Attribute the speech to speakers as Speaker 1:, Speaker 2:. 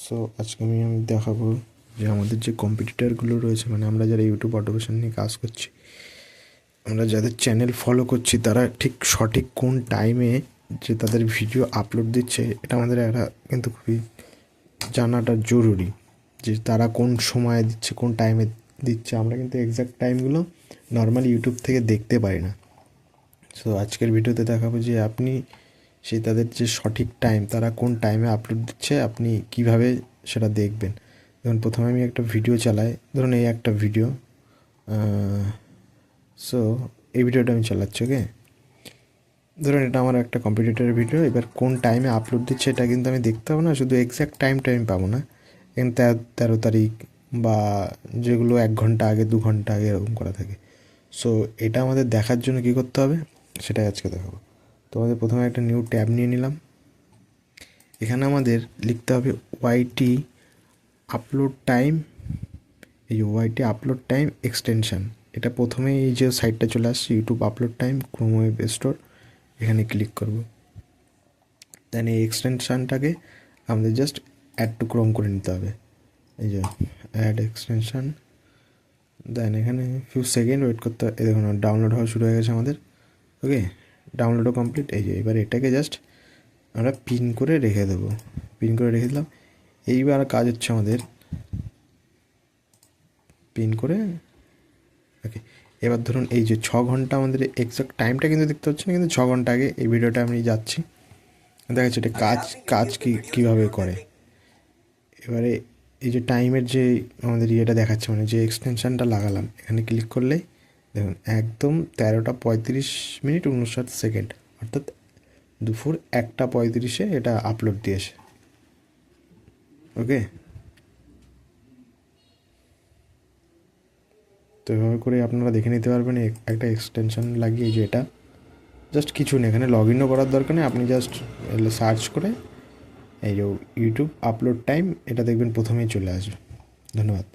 Speaker 1: So আজকে আমি দেখাবো যে আমাদের যে কম্পিটিটারগুলো রয়েছে, মানে আমরা যারা ইউটিউব অটোমেশন নিয়ে কাজ করছি, আমরা যাদের চ্যানেল ফলো করছি, তারা ঠিক সঠিক কোন টাইমে যে তাদের ভিডিও আপলোড দিচ্ছে, এটা আমাদের একটা কিন্তু খুবই জানাটা জরুরি যে তারা কোন সময়ে দিচ্ছে, কোন টাইমে দিচ্ছে। আমরা কিন্তু এক্স্যাক্ট টাইমগুলো নর্মালি ইউটিউব থেকে দেখতে পারি না। সো আজকের ভিডিওতে দেখাবো যে আপনি সেই তাদের যে সঠিক টাইম, তারা কোন টাইমে আপলোড দিচ্ছে, আপনি কিভাবে সেটা দেখবেন। যেমন প্রথমে আমি একটা ভিডিও চালাই, ধরুন এই একটা ভিডিও। সো এই ভিডিওটা আমি চালাচ্ছি, ওকে। ধরুন এটা আমার একটা কম্পিটিটরের ভিডিও। এবার কোন টাইমে আপলোড দিচ্ছে এটা কিন্তু আমি দেখতে পাবো না, শুধু এক্স্যাক্ট টাইমটা আমি পাবো না। এখানে 13 তারিখ বা যেগুলো 1 ঘন্টা আগে, 2 ঘন্টা আগে এরকম করা থাকে। সো এটা আমাদের দেখার জন্য কী করতে হবে সেটাই আজকে দেখাবো। তো আমাদের প্রথমে একটা নিউ ট্যাব নিয়ে নিলাম। এখানে আমাদের লিখতে হবে ওয়াইটি আপলোড টাইম। এই যে ওয়াইটি আপলোড টাইম এক্সটেনশান, এটা প্রথমে এই যে সাইটটা চলে আসছে YouTube upload time Chrome web store, এখানে ক্লিক করব। দেন এই এক্সটেনশানটাকে আমাদের জাস্ট অ্যাড টু ক্রোম করে নিতে হবে। এই যে অ্যাড এক্সটেনশান, দেন এখানে ফিউ সেকেন্ড ওয়েট করতে হবে। দেখুন ডাউনলোড হওয়া শুরু হয়ে গেছে আমাদের, ওকে। ডাউনলোডও কমপ্লিট। এই যে এবার এটাকে জাস্ট আমরা পিন করে রেখে দেবো। পিন করে রেখে দিলাম। এইবার কাজ হচ্ছে আমাদের পিন করে, ওকে। এবার ধরুন এই যে 6 ঘন্টা, আমাদের এক্সাক্ট টাইমটা কিন্তু দেখতে হচ্ছে না, কিন্তু 6 ঘন্টা আগে এই ভিডিওটা আমি যাচ্ছি। দেখা যাচ্ছে এটা কাজ কীভাবে করে। এবারে এই যে টাইমের যে আমাদের ইয়েটা দেখাচ্ছে, মানে যে এক্সটেনশানটা লাগালাম, এখানে ক্লিক করলেই দেখুন একদম 13টা 35 মিনিট 59 সেকেন্ড, অর্থাৎ দুপুর 1টা 35-এ এটা আপলোড দিয়েছে, ওকে। তো এভাবে করে আপনারা দেখে নিতে পারবেন একটা এক্সটেনশন লাগিয়ে। যে এটা জাস্ট কিছু নেই, এখানে লগ ইনও করার দরকার নেই। আপনি জাস্ট সার্চ করে এই যে ইউটিউব আপলোড টাইম, এটা দেখবেন প্রথমেই চলে আসবে। ধন্যবাদ।